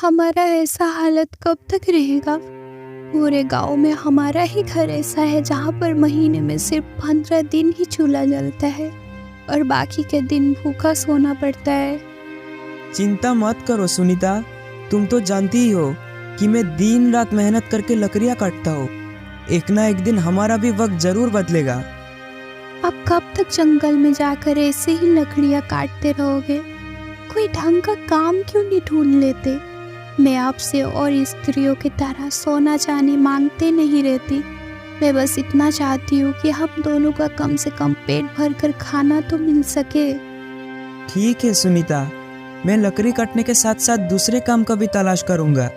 हमारा ऐसा हालत कब तक रहेगा? पूरे गांव में हमारा ही घर ऐसा है जहाँ पर महीने में सिर्फ 15 दिन ही चूल्हा जलता है और बाकी के दिन भूखा सोना पड़ता है। चिंता मत करो सुनीता, तुम तो जानती ही हो कि मैं दिन रात मेहनत करके लकड़ियाँ काटता हूँ। एक ना एक दिन हमारा भी वक्त जरूर बदलेगा। आप कब तक जंगल में जाकर ऐसे ही लकड़ियाँ काटते रहोगे? कोई ढंग का काम क्यों नहीं ढूंढ लेते? मैं आपसे और स्त्रियों की तरह सोना चांदी मांगते नहीं रहती। मैं बस इतना चाहती हूँ कि हम दोनों का कम से कम पेट भर कर खाना तो मिल सके। ठीक है सुनीता, मैं लकड़ी काटने के साथ साथ दूसरे काम का भी तलाश करूंगा।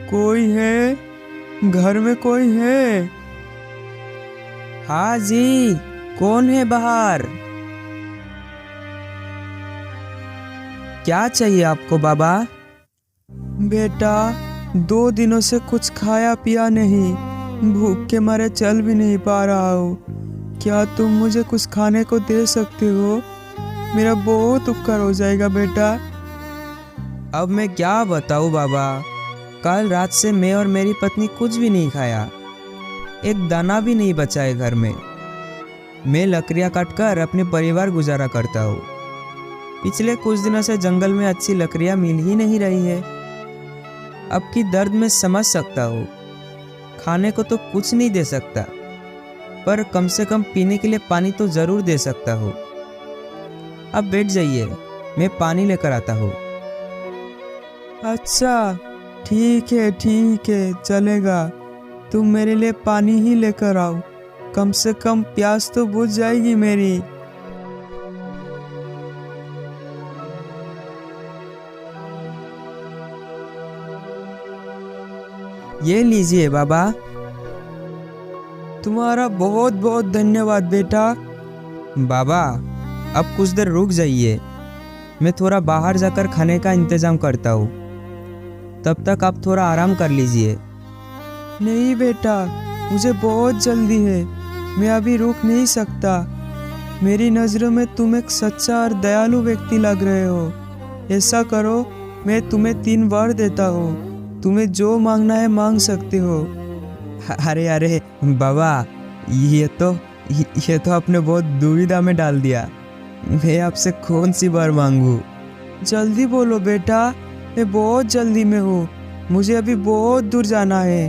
कोई है? घर में कोई है? हाँ जी, कौन है बाहर? क्या चाहिए आपको बाबा? बेटा, 2 दिनों से कुछ खाया पिया नहीं, भूख के मारे चल भी नहीं पा रहा हूँ। क्या तुम मुझे कुछ खाने को दे सकते हो? मेरा बहुत उपकार हो जाएगा बेटा। अब मैं क्या बताऊँ बाबा, कल रात से मैं और मेरी पत्नी कुछ भी नहीं खाया, एक दाना भी नहीं बचा है घर में। मैं लकड़ियाँ काटकर अपने परिवार गुजारा करता हूँ। पिछले कुछ दिनों से जंगल में अच्छी लकड़ियाँ मिल ही नहीं रही है। अब की दर्द मैं समझ सकता हूँ। खाने को तो कुछ नहीं दे सकता, पर कम से कम पीने के लिए पानी तो जरूर दे सकता हूँ। अब बैठ जाइए, मैं पानी लेकर आता हूँ। अच्छा, ठीक है, चलेगा। तुम मेरे लिए पानी ही लेकर आओ, कम से कम प्यास तो बुझ जाएगी मेरी। ये लीजिए बाबा। तुम्हारा बहुत बहुत धन्यवाद बेटा। बाबा, अब कुछ देर रुक जाइए, मैं थोड़ा बाहर जाकर खाने का इंतजाम करता हूँ। तब तक आप थोड़ा आराम कर लीजिए। नहीं बेटा, मुझे बहुत जल्दी है, मैं अभी रुक नहीं सकता। मेरी नज़रों में तुम एक सच्चा और दयालु व्यक्ति लग रहे हो। ऐसा करो, मैं तुम्हें 3 वर देता हूँ, तुम्हें जो मांगना है मांग सकते हो। अरे बाबा, ये तो आपने बहुत दुविधा में डाल दिया। मैं आपसे कौन सी वर मांगू? जल्दी बोलो बेटा, मैं बहुत जल्दी में हूँ, मुझे अभी बहुत दूर जाना है।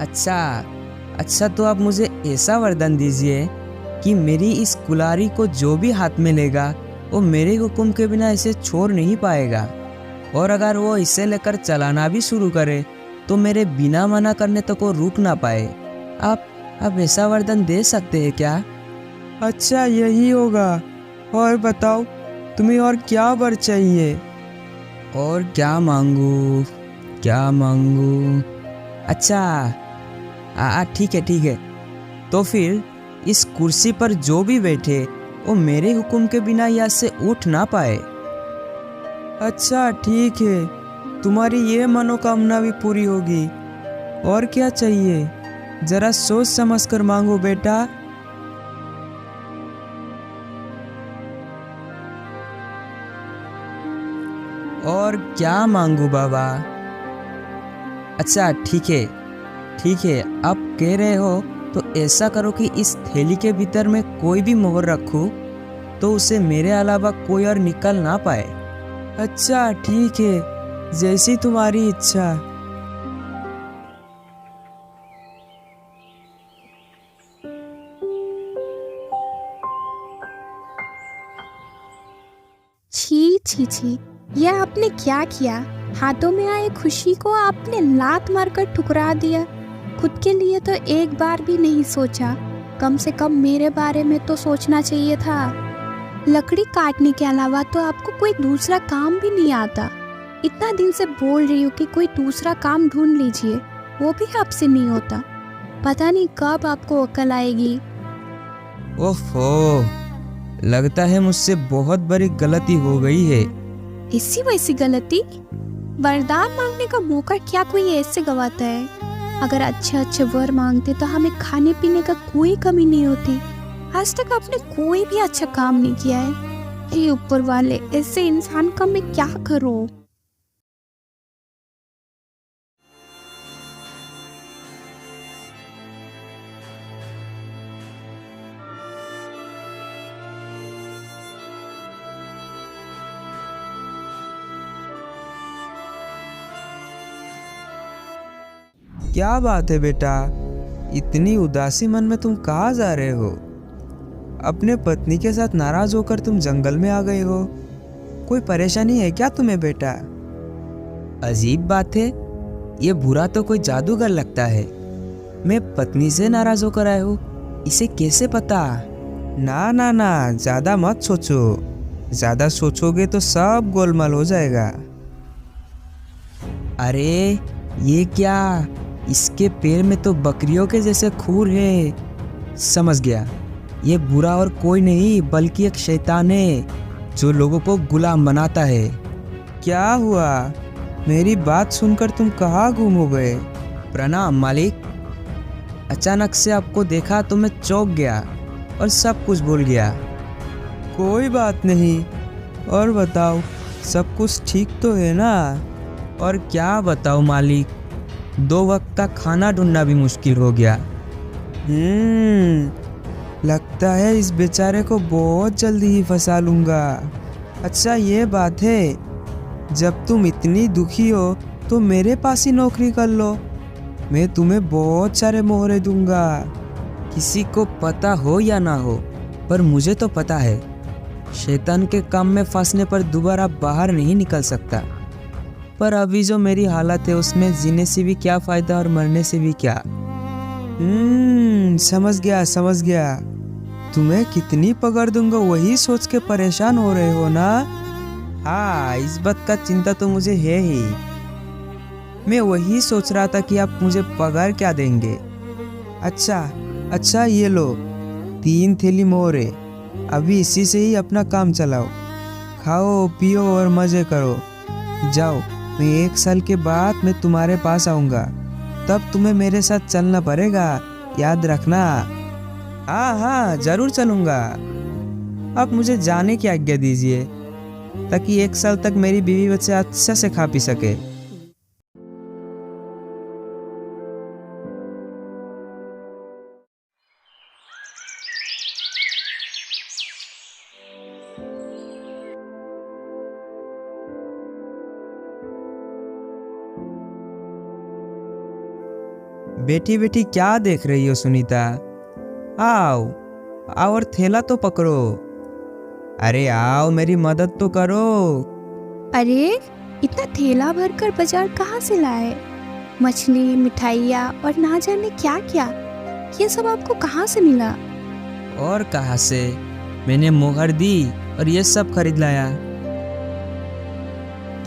अच्छा, तो आप मुझे ऐसा वरदान दीजिए कि मेरी इस कुल्हाड़ी को जो भी हाथ में लेगा वो मेरे हुक्म के बिना इसे छोड़ नहीं पाएगा, और अगर वो इसे लेकर चलाना भी शुरू करे तो मेरे बिना मना करने तक वो रुक ना पाए। आप ऐसा वरदान दे सकते हैं क्या? अच्छा, यही होगा। और बताओ, तुम्हें और क्या वर चाहिए? और क्या मांगू? अच्छा, ठीक है। तो फिर इस कुर्सी पर जो भी बैठे वो मेरे हुक्म के बिना यहाँ से उठ ना पाए। अच्छा, ठीक है, तुम्हारी ये मनोकामना भी पूरी होगी। और क्या चाहिए? जरा सोच समझ कर मांगो बेटा। और क्या मांगू बाबा? अच्छा, ठीक है, आप कह रहे हो तो ऐसा करो कि इस थैली के भीतर में कोई भी मोहर रखूं तो उसे मेरे अलावा कोई और निकल ना पाए। अच्छा, ठीक है, जैसी तुम्हारी इच्छा। छी, यह आपने क्या किया? हाथों में आए खुशी को आपने लात मारकर ठुकरा दिया। खुद के लिए तो एक बार भी नहीं सोचा। कम से कम मेरे बारे में तो सोचना चाहिए था। लकड़ी काटने के अलावा तो आपको कोई दूसरा काम भी नहीं आता। इतना दिन से बोल रही हूँ कि कोई दूसरा काम ढूंढ लीजिए, वो भी आपसे नहीं होता। पता नहीं कब आपको अकल आएगी। ओफो, लगता है मुझसे बहुत बड़ी गलती हो गई है। इसी वैसी गलती? वरदान मांगने का मौका क्या कोई ऐसे गवाता है? अगर अच्छे अच्छे वर मांगते तो हमें खाने पीने का कोई कमी नहीं होती। आज तक आपने कोई भी अच्छा काम नहीं किया है। हे ऊपर वाले, ऐसे इंसान का मैं क्या करूं? क्या बात है बेटा, इतनी उदासी मन में तुम कहाँ जा रहे हो? अपने पत्नी के साथ नाराज होकर तुम जंगल में आ गए हो। कोई परेशानी है क्या तुम्हें बेटा? अजीब बात है, ये बुरा तो कोई जादूगर लगता है। मैं पत्नी से नाराज होकर आया हूँ, इसे कैसे पता? ना ना ना, ज्यादा मत सोचो। ज्यादा सोचोगे तो सब गोलमाल हो जाएगा। अरे ये क्या, इसके पैर में तो बकरियों के जैसे खूर है। समझ गया, ये बुरा और कोई नहीं बल्कि एक शैतान है जो लोगों को गुलाम बनाता है। क्या हुआ? मेरी बात सुनकर तुम कहाँ गुम हो गए? प्रणाम मालिक। अचानक से आपको देखा तो मैं चौंक गया और सब कुछ भूल गया। कोई बात नहीं, और बताओ, सब कुछ ठीक तो है ना? और क्या बताओ मालिक, 2 वक्त का खाना ढूंढना भी मुश्किल हो गया। लगता है इस बेचारे को बहुत जल्दी ही फंसा लूंगा। अच्छा ये बात है, जब तुम इतनी दुखी हो तो मेरे पास ही नौकरी कर लो। मैं तुम्हें बहुत सारे मोहरे दूंगा। किसी को पता हो या ना हो, पर मुझे तो पता है, शैतान के काम में फंसने पर दोबारा बाहर नहीं निकल सकता। पर अभी जो मेरी हालत है उसमें जीने से भी क्या फायदा और मरने से भी क्या। समझ गया। तुम्हें कितनी पकड़ दूंगा वही सोच के परेशान हो रहे हो ना? हाँ, इस बात का चिंता तो मुझे है ही। मैं वही सोच रहा था कि आप मुझे पगार क्या देंगे। अच्छा ये लो, 3 थैली मोहरे। अभी इसी से ही अपना काम चलाओ, खाओ पियो और मजे करो। जाओ, मैं 1 साल के बाद मैं तुम्हारे पास आऊँगा, तब तुम्हें मेरे साथ चलना पड़ेगा, याद रखना। हाँ जरूर चलूँगा। अब मुझे जाने की आज्ञा दीजिए, ताकि 1 साल तक मेरी बीवी बच्चे अच्छा से खा पी सके। बेटी बेटी क्या देख रही हो सुनीता? आओ और थैला तो पकड़ो। अरे आओ, मेरी मदद तो करो। अरे इतना थैला भरकर बाजार कहाँ से लाए? मछली, मिठाइयाँ और ना जाने क्या क्या, ये सब आपको कहाँ से मिला? और कहाँ से, मैंने मोहर दी और ये सब खरीद लाया।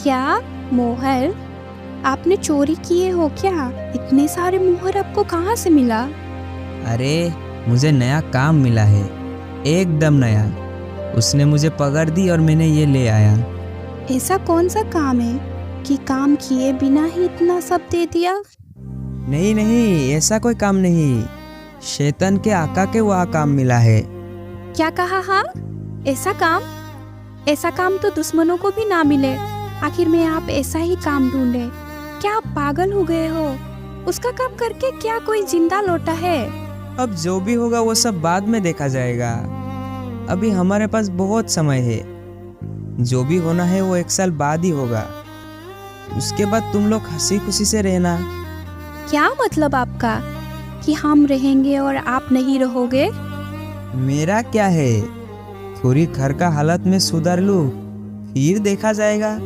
क्या मोहर? आपने चोरी किए हो क्या? इतने सारे मोहर आपको कहाँ से मिला? अरे मुझे नया काम मिला है, एकदम नया। उसने मुझे पकड़ दी और मैंने ये ले आया। ऐसा कौन सा काम है कि काम किए बिना ही इतना सब दे दिया? नहीं, ऐसा कोई काम नहीं। शैतान के आका के वहाँ काम मिला है। क्या कहा? हाँ, ऐसा काम तो दुश्मनों को भी ना मिले। आखिर में आप ऐसा ही काम ढूंढे। क्या आप पागल हो गए हो? उसका काम करके क्या कोई जिंदा लौटा है? अब जो भी होगा वो सब बाद में देखा जाएगा। अभी हमारे पास बहुत समय है। जो भी होना है वो 1 साल बाद ही होगा। उसके बाद तुम लोग हंसी खुशी से रहना। क्या मतलब आपका कि हम रहेंगे और आप नहीं रहोगे? मेरा क्या है, थोड़ी घर का हालत में सुधार लूं, फिर देखा जाएगा।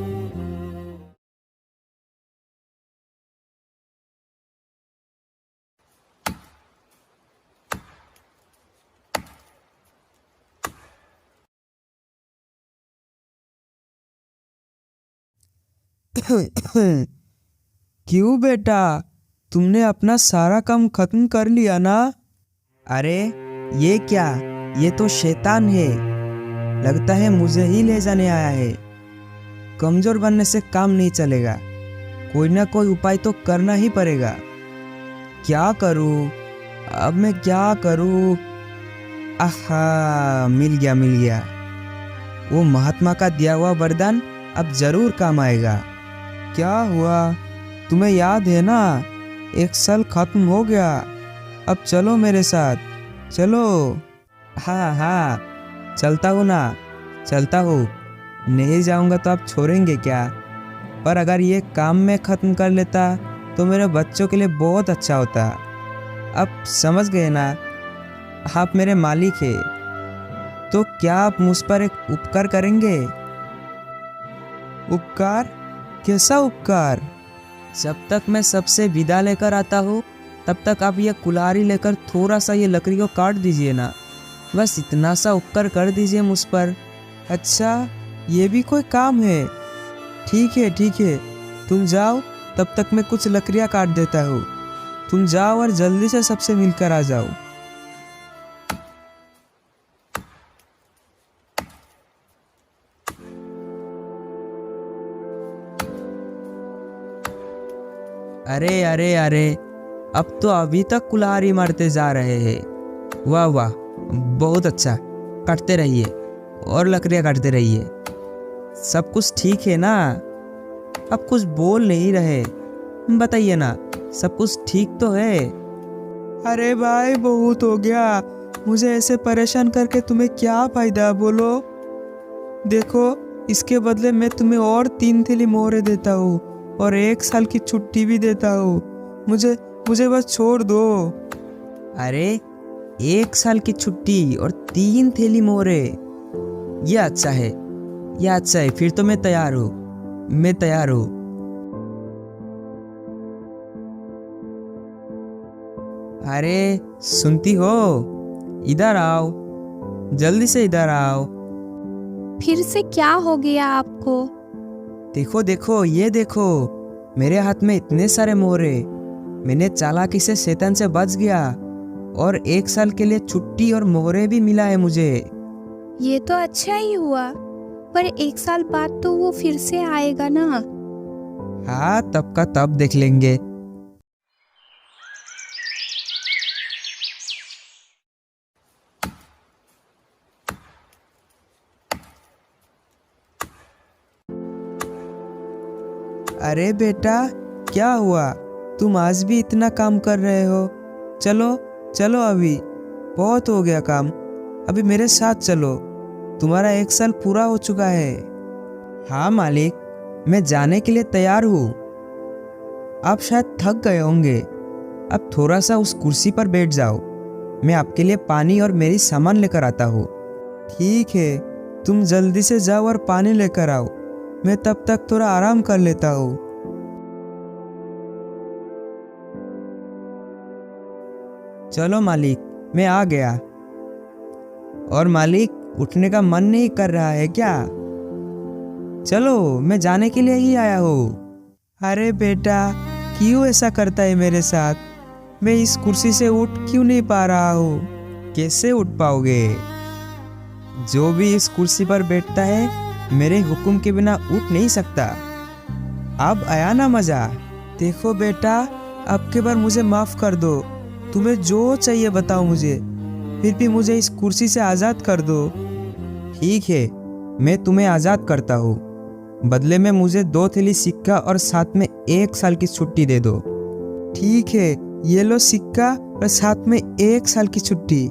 क्यों बेटा, तुमने अपना सारा काम खत्म कर लिया ना? अरे ये क्या, ये तो शैतान है। लगता है मुझे ही ले जाने आया है। कमजोर बनने से काम नहीं चलेगा, कोई ना कोई उपाय तो करना ही पड़ेगा। क्या करूं? अब मैं क्या करूं? आहा, मिल गया। वो महात्मा का दिया हुआ वरदान अब जरूर काम आएगा। क्या हुआ? तुम्हें याद है ना, 1 साल खत्म हो गया। अब चलो मेरे साथ, चलो। हाँ, चलता हूँ। नहीं जाऊंगा तो आप छोड़ेंगे क्या? पर अगर ये काम मैं खत्म कर लेता तो मेरे बच्चों के लिए बहुत अच्छा होता। अब समझ गए ना, आप मेरे मालिक हैं, तो क्या आप मुझ पर एक उपकार करेंगे? उपकार? कैसा उपकार? जब तक मैं सबसे विदा लेकर आता हूँ तब तक आप ये कुल्हाड़ी लेकर थोड़ा सा ये लकड़ी को काट दीजिए ना। बस इतना सा उपकार कर दीजिए मुझ पर। अच्छा, ये भी कोई काम है? ठीक है, तुम जाओ, तब तक मैं कुछ लकड़ियाँ काट देता हूँ। तुम जाओ और जल्दी से सबसे मिलकर आ जाओ। अरे, अब तो अभी तक कुल्हाड़ी मारते जा रहे हैं। वाह, बहुत अच्छा। काटते रहिए और लकड़ियाँ काटते रहिए। सब कुछ ठीक है ना? अब कुछ बोल नहीं रहे, बताइए ना, सब कुछ ठीक तो है? अरे भाई, बहुत हो गया। मुझे ऐसे परेशान करके तुम्हें क्या फायदा, बोलो? देखो, इसके बदले मैं तुम्हें और 3 थैली मोहरे देता हूँ और 1 साल की छुट्टी भी देता हूँ। मुझे बस छोड़ दो। अरे, 1 साल की छुट्टी और 3 थैली मोहरे, ये अच्छा है। फिर तो मैं तैयार हूँ। अरे, सुनती हो? इधर आओ, जल्दी से इधर आओ। फिर से क्या हो गया आपको? देखो, ये देखो, मेरे हाथ में इतने सारे मोहरे। मैंने चालाकी से शैतान से बच गया और 1 साल के लिए छुट्टी और मोहरे भी मिला है मुझे। ये तो अच्छा ही हुआ, पर 1 साल बाद तो वो फिर से आएगा ना। हाँ, तब का तब देख लेंगे। अरे बेटा, क्या हुआ? तुम आज भी इतना काम कर रहे हो? चलो अभी, बहुत हो गया काम। अभी मेरे साथ चलो, तुम्हारा 1 साल पूरा हो चुका है। हाँ मालिक, मैं जाने के लिए तैयार हूँ। आप शायद थक गए होंगे, अब थोड़ा सा उस कुर्सी पर बैठ जाओ। मैं आपके लिए पानी और मेरी सामान लेकर आता हूँ। ठीक है, तुम जल्दी से जाओ और पानी लेकर आओ। मैं तब तक थोड़ा आराम कर लेता हूँ। चलो मालिक, मैं आ गया। और मालिक, उठने का मन नहीं कर रहा है क्या? चलो, मैं जाने के लिए ही आया हूँ। अरे बेटा, क्यों ऐसा करता है मेरे साथ? मैं इस कुर्सी से उठ क्यों नहीं पा रहा हूँ? कैसे उठ पाओगे? जो भी इस कुर्सी पर बैठता है मेरे हुक्म के बिना उठ नहीं सकता। अब आया ना मजा? देखो बेटा, अब के बार मुझे माफ कर दो। तुम्हें जो चाहिए बताओ मुझे, फिर भी मुझे इस कुर्सी से आज़ाद कर दो। ठीक है, मैं तुम्हें आज़ाद करता हूँ। बदले में मुझे 2 थैली सिक्का और साथ में 1 साल की छुट्टी दे दो। ठीक है, ये लो सिक्का और साथ में 1 साल की छुट्टी।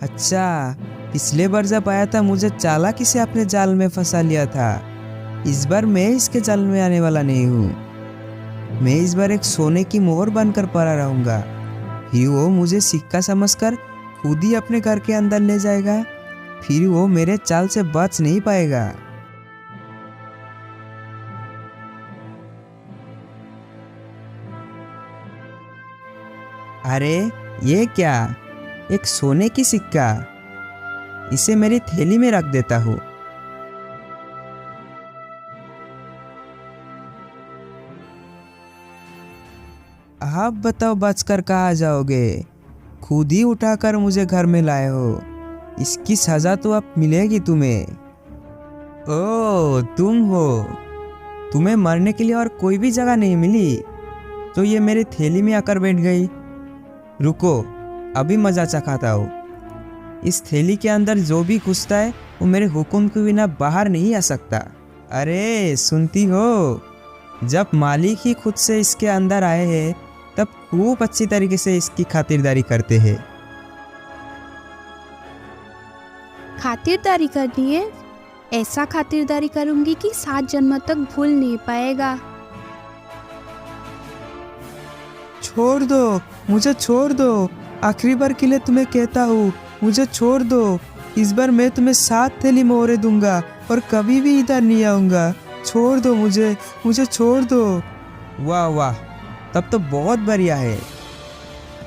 अच्छा, पिछले बार जब आया था मुझे चालाकी से अपने जाल में फंसा लिया था। इस बार मैं इसके जाल में आने वाला नहीं हूँ। मैं इस बार एक सोने की मोहर बनकर पड़ा रहूंगा। फिर वो मुझे सिक्का समझकर खुद ही अपने घर के अंदर ले जाएगा। फिर वो मेरे चाल से बच नहीं पाएगा। अरे, ये क्या? एक सोने की सिक्का। इसे मेरी थैली में रख देता हूँ। आप बताओ बचकर कहाँ जाओगे? खुद ही उठाकर मुझे घर में लाए हो, इसकी सजा तो अब मिलेगी तुम्हें। ओह, तुम हो। तुम्हें मरने के लिए और कोई भी जगह नहीं मिली तो ये मेरी थैली में आकर बैठ गई। रुको, अभी मजा चखाता हूँ। इस थैली के अंदर जो भी घुसता है वो मेरे हुक्म के बिना बाहर नहीं आ सकता। अरे सुनती हो, जब मालिक ही खुद से इसके अंदर आए हैं तब खूब अच्छी तरीके से इसकी खातिरदारी करते हैं। खातिरदारी करनी है? ऐसा खातिरदारी करूंगी कि 7 जन्म तक भूल नहीं पाएगा। छोड़ दो, मुझे छोड़ दो। आखिरी बार के लिए तुम्हें कहता हूँ, मुझे छोड़ दो। इस बार मैं तुम्हें 7 थैली मोहरे दूंगा और कभी भी इधर नहीं आऊँगा। छोड़ दो मुझे छोड़ दो। वाह वाह, तब तो बहुत बढ़िया है।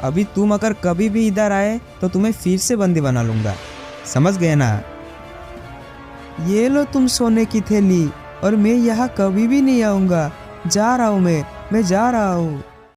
अभी तुम अगर कभी भी इधर आए तो तुम्हें फिर से बंदी बना लूँगा, समझ गए ना? ये लो तुम सोने की थैली, और मैं यहाँ कभी भी नहीं आऊँगा। जा रहा हूँ, मैं जा रहा हूँ।